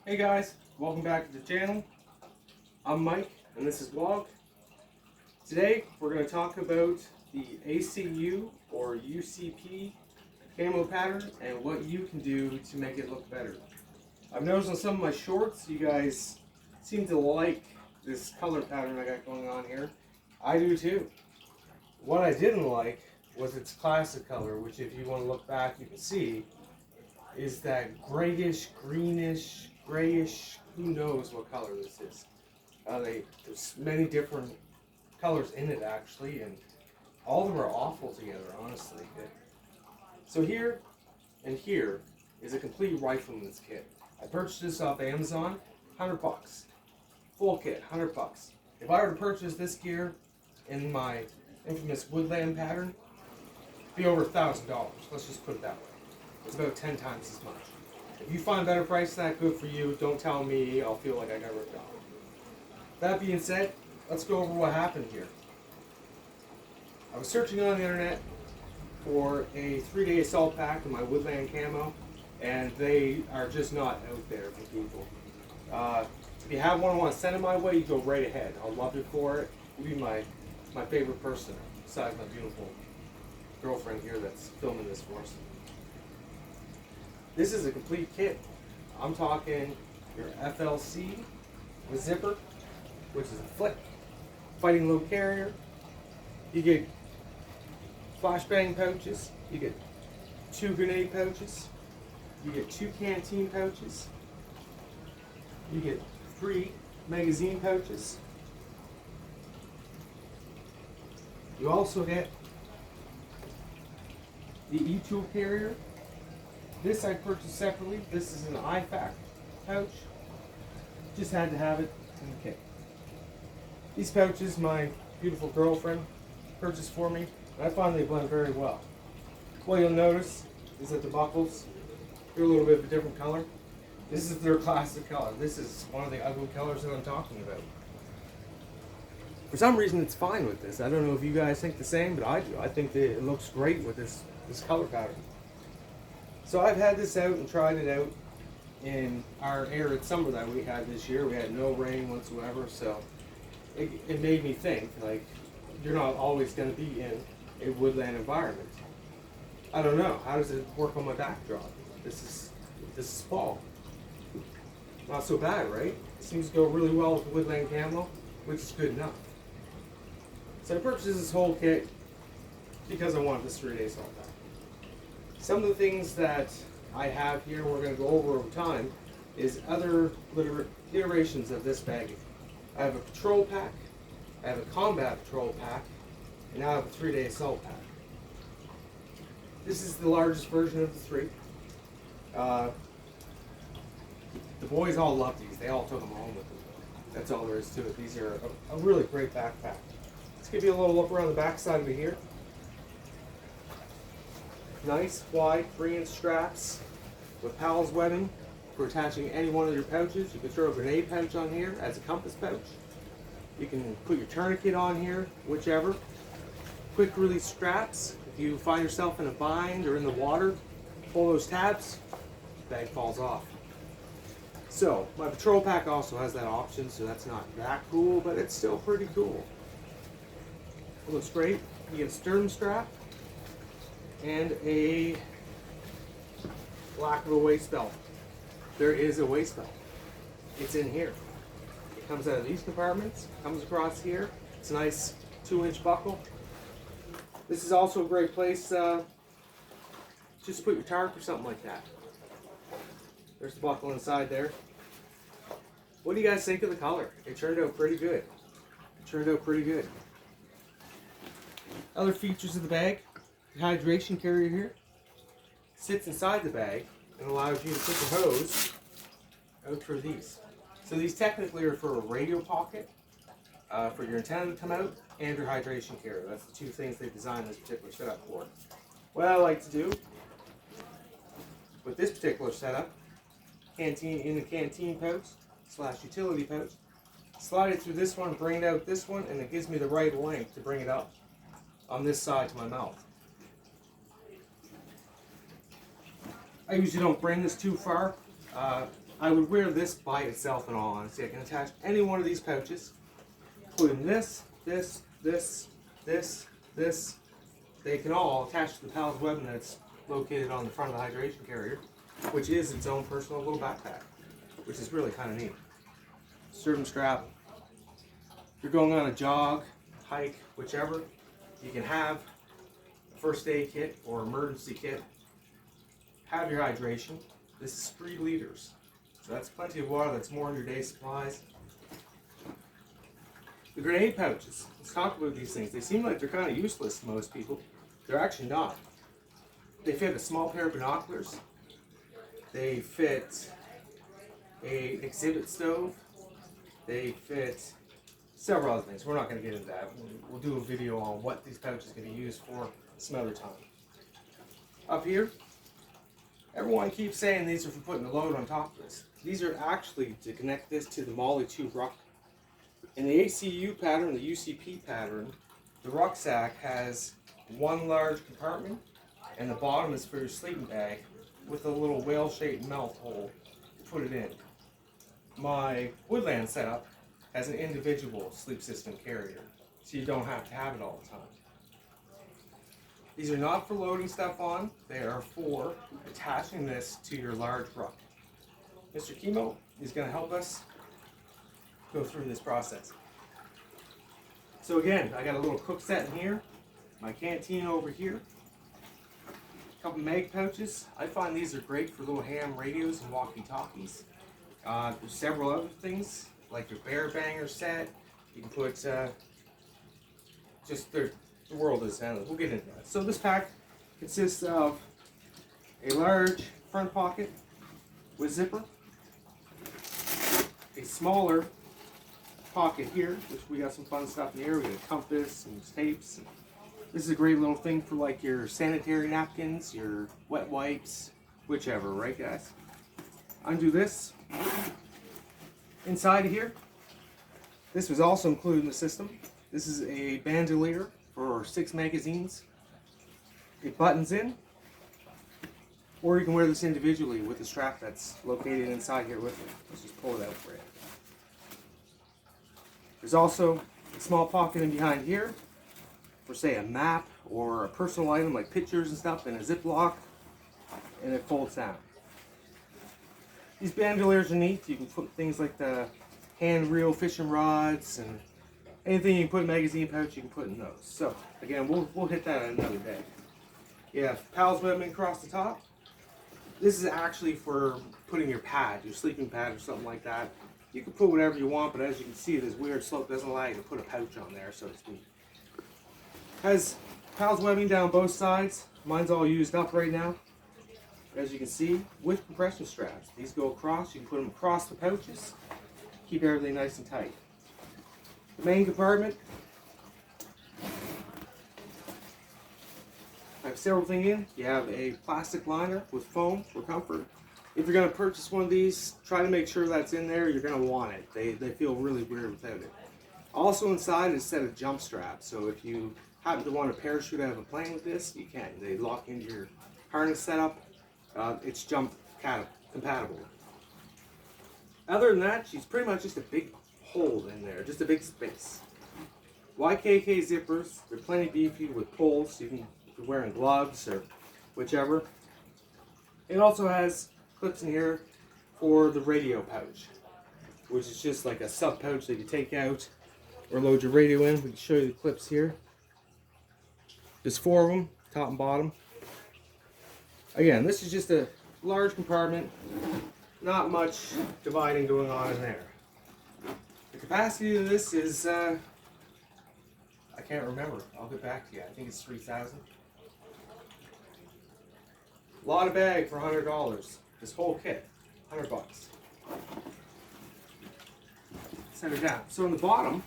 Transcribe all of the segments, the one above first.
Hey guys, welcome back to the channel. I'm Mike and this is Vlog. Today we're going to talk about the ACU or UCP camo pattern and what you can do to make it look better. I've noticed on some of my shorts you guys seem to like this color pattern I got going on here. I do too. What I didn't like was its classic color, which if you want to look back you can see is that grayish, greenish, grayish, who knows what color this is. There's many different colors in it actually, and all of them are awful together, honestly. So here and here is a complete rifleman's kit. I purchased this off Amazon, 100 bucks. Full kit, 100 bucks. If I were to purchase this gear in my infamous woodland pattern, it'd be over $1,000. Let's just put it that way. It's about 10 times as much. If you find a better price than that, good for you. Don't tell me, I'll feel like I got ripped off. That being said, let's go over what happened here. I was searching on the internet for a 3-day assault pack in my woodland camo, and they are just not out there for people. If you have one and want to send it my way, you go right ahead. I'll love you for it. You'll be my favorite person, besides my beautiful girlfriend here that's filming this for us. This is a complete kit. I'm talking your FLC with zipper, which is a flick, fighting load carrier. You get flashbang pouches. You get 2 grenade pouches. You get 2 canteen pouches. You get 3 magazine pouches. You also get the e-tool carrier. This I purchased separately. This is an IFAC pouch. Just had to have it in the kit. These pouches my beautiful girlfriend purchased for me, and I find they blend very well. What you'll notice is that the buckles are a little bit of a different color. This is their classic color. This is one of the ugly colors that I'm talking about. For some reason it's fine with this. I don't know if you guys think the same, but I do. I think that it looks great with this color pattern. So I've had this out and tried it out in our arid summer that we had this year. We had no rain whatsoever, so it made me think, like, you're not always going to be in a woodland environment. I don't know. How does it work on my backdrop? This is fall. Not so bad, right? It seems to go really well with the woodland camo, which is good enough. So I purchased this whole kit because I wanted this 3-day assault pack. Some of the things that I have here, we're going to go over time, is other iterations of this bagging. I have a patrol pack, I have a combat patrol pack, and now I have a 3-day assault pack. This is the largest version of the 3. The boys all love these. They all took them home with them. That's all there is to it. These are a really great backpack. Let's give you a little look around the back side of it here. Nice wide 3-inch straps with Powell's webbing for attaching any one of your pouches. You can throw a grenade pouch on here as a compass pouch. You can put your tourniquet on here, whichever. Quick release straps. If you find yourself in a bind or in the water, pull those tabs, the bag falls off. So my patrol pack also has that option, so that's not that cool, but it's still pretty cool. It looks great. You get a sternum strap and a lack of a waist belt. There is a waist belt. It's in here. It comes out of these compartments, comes across here. It's a nice 2-inch buckle. This is also a great place just to put your tarp or something like that. There's the buckle inside there. What do you guys think of the color? It turned out pretty good. It turned out pretty good. Other features of the bag. The hydration carrier here sits inside the bag and allows you to put the hose out through these. So these technically are for a radio pocket, for your antenna to come out, and your hydration carrier. That's the 2 things they designed this particular setup for. What I like to do with this particular setup, in the canteen pouch / utility pouch, slide it through this one, bring it out this one, and it gives me the right length to bring it up on this side to my mouth. I usually don't bring this too far. I would wear this by itself in all honesty. I can attach any one of these pouches, including this, this, this, this, this. They can all attach to the Pals webbing that's located on the front of the hydration carrier, which is its own personal little backpack, which is really kind of neat. Sturdium strap. If you're going on a jog, hike, whichever, you can have a first aid kit or emergency kit. Have your hydration. This is 3 liters. So that's plenty of water. That's more than your day's supplies. The grenade pouches. Let's talk about these things. They seem like they're kind of useless to most people. They're actually not. They fit a small pair of binoculars. They fit an exhibit stove. They fit several other things. We're not going to get into that. We'll do a video on what these pouches can be used for some other time. Up here, everyone keeps saying these are for putting a load on top of this. These are actually to connect this to the Molly 2 ruck. In the ACU pattern, the UCP pattern, the rucksack has one large compartment, and the bottom is for your sleeping bag with a little whale-shaped mouth hole to put it in. My Woodland setup has an individual sleep system carrier, so you don't have to have it all the time. These are not for loading stuff on, they are for attaching this to your large ruck. Mr. Chemo is going to help us go through this process. So again, I got a little cook set in here, my canteen over here, a couple mag pouches. I find these are great for little ham radios and walkie-talkies. There's several other things, like your bear banger set. You can put, just the world is endless. We'll get into that. So this pack consists of a large front pocket with zipper, a smaller pocket here, which we got some fun stuff in here. We got a compass and tapes. This is a great little thing for like your sanitary napkins, your wet wipes, whichever, right guys? Undo this. Inside of here, this was also included in the system. This is a bandolier for 6 magazines. It buttons in, or you can wear this individually with the strap that's located inside here with it. Let's just pull it out for you. There's also a small pocket in behind here for, say, a map or a personal item like pictures and stuff in a Ziploc, and it folds down. These bandoliers are neat. You can put things like the hand reel fishing rods and anything you can put in a magazine pouch, you can put in those. So again, we'll hit that another day. You have Pals webbing across the top. This is actually for putting your pad, your sleeping pad or something like that. You can put whatever you want, but as you can see, this weird slope doesn't allow you to put a pouch on there, so to speak. Has Pals webbing down both sides. Mine's all used up right now, as you can see, with compression straps. These go across. You can put them across the pouches. Keep everything nice and tight. The main compartment, I have several things in. You have a plastic liner with foam for comfort. If you're going to purchase one of these, try to make sure that's in there. You're going to want it. They feel really weird without it. Also inside is a set of jump straps. So if you happen to want to parachute out of a plane with this, you can. They lock into your harness setup. It's jump compatible. Other than that, she's pretty much just a big hole in there, just a big space. YKK zippers, they're plenty beefy with pulls. You can, if you're wearing gloves or whichever. It also has clips in here for the radio pouch, which is just like a sub pouch that you take out or load your radio in. We can show you the clips here. There's 4 of them, top and bottom. Again, this is just a large compartment, not much dividing going on in there. The capacity of this is, I can't remember. I'll get back to you. I think it's 3,000. A lot of bag for $100. This whole kit, $100 bucks. Set it down. So on the bottom,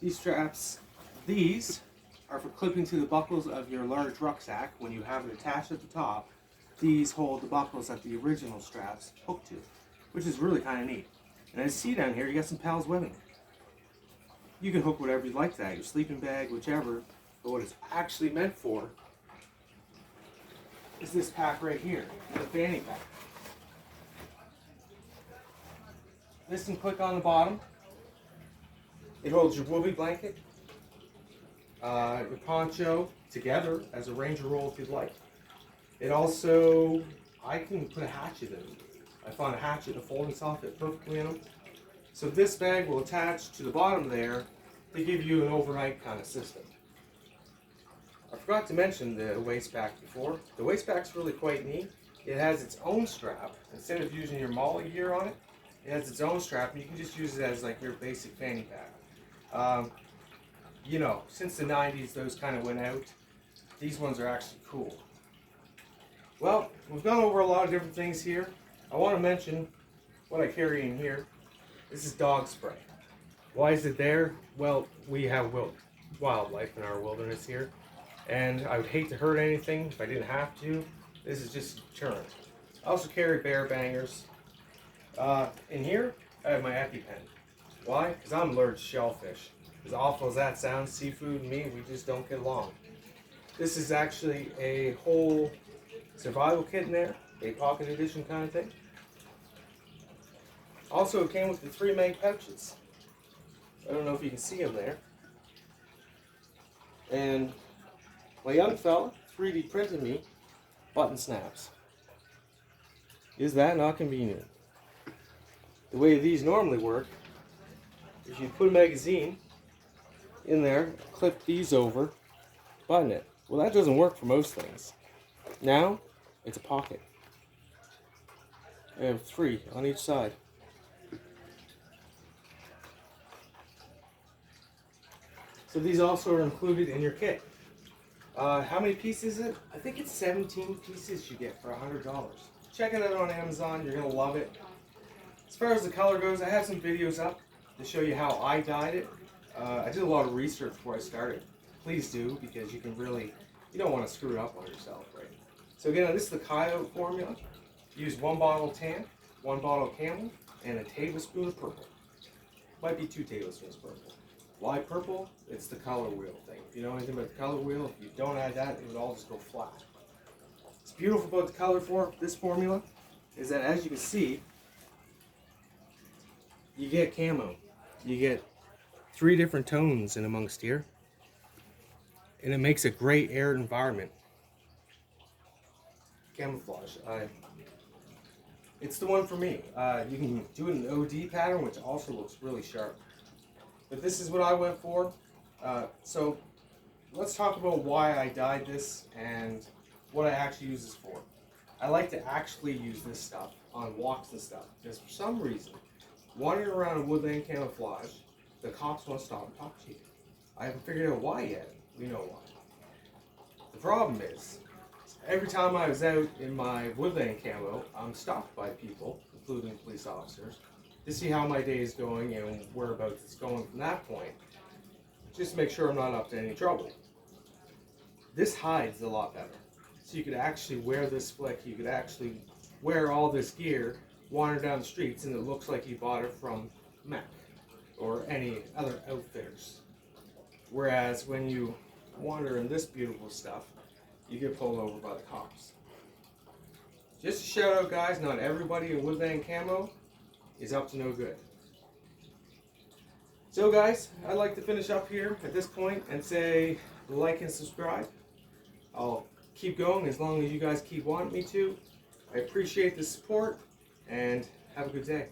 these straps, these are for clipping to the buckles of your large rucksack. When you have it attached at the top, these hold the buckles that the original straps hook to, which is really kind of neat. And as you see down here, you got some Pals webbing. You can hook whatever you like to that, your sleeping bag, whichever, but what it's actually meant for is this pack right here, the fanny pack. this can click on the bottom. It holds your whoopee blanket, your poncho together as a ranger roll if you'd like. It also, I can put a hatchet in. I found a hatchet and a folding saw fit perfectly in them. So this bag will attach to the bottom there to give you an overnight kind of system. I forgot to mention the waist pack before. The waist pack's really quite neat. It has its own strap. Instead of using your molly gear on it, it has its own strap, and you can just use it as like your basic fanny pack. You know, since the 90s those kind of went out. These ones are actually cool. Well, we've gone over a lot of different things here. I want to mention what I carry in here. This is dog spray. Why is it there? Well, we have wildlife in our wilderness here, and I would hate to hurt anything if I didn't have to. This is just deterrent. I also carry bear bangers. In here, I have my EpiPen. Why? Because I'm allergic to shellfish. As awful as that sounds, seafood and me, we just don't get along. This is actually a whole survival kit in there, a pocket edition kind of thing. Also, it came with the 3 mag pouches. I don't know if you can see them there. And my young fella 3D printed me button snaps. Is that not convenient? The way these normally work is you put a magazine in there, clip these over, button it. Well, that doesn't work for most things. Now, it's a pocket. I have 3 on each side. So these also are included in your kit. How many pieces is it? I think it's 17 pieces you get for $100. Check it out on Amazon, you're going to love it. As far as the color goes, I have some videos up to show you how I dyed it. I did a lot of research before I started. Please do, because you don't want to screw it up on yourself, right? So again, this is the coyote formula. Use 1 bottle of tan, 1 bottle of camel, and a tablespoon of purple. Might be 2 tablespoons of purple. Why purple? It's the color wheel thing. If you know anything about the color wheel, if you don't add that, it would all just go flat. What's beautiful about the color for this formula is that, as you can see, you get camo. You get 3 different tones in amongst here, and it makes a great air environment. Camouflage. It's the one for me. You can do it in an OD pattern, which also looks really sharp. But this is what I went for. So let's talk about why I dyed this and what I actually use this for. I like to actually use this stuff on walks and stuff, because for some reason, wandering around in woodland camouflage, the cops won't stop and talk to you. I haven't figured out why yet. We know why. The problem is, every time I was out in my woodland camo, I'm stopped by people, including police officers, to see how my day is going and whereabouts it's going from that point, just to make sure I'm not up to any trouble. This hides a lot better. So you could actually wear this flick, you could actually wear all this gear, wander down the streets, and it looks like you bought it from Mac or any other outfitters. Whereas when you wander in this beautiful stuff, you get pulled over by the cops. Just a shout out, guys, not everybody in woodland camo is up to no good. So guys, I'd like to finish up here at this point and say like and subscribe. I'll keep going as long as you guys keep wanting me to. I appreciate the support, and have a good day.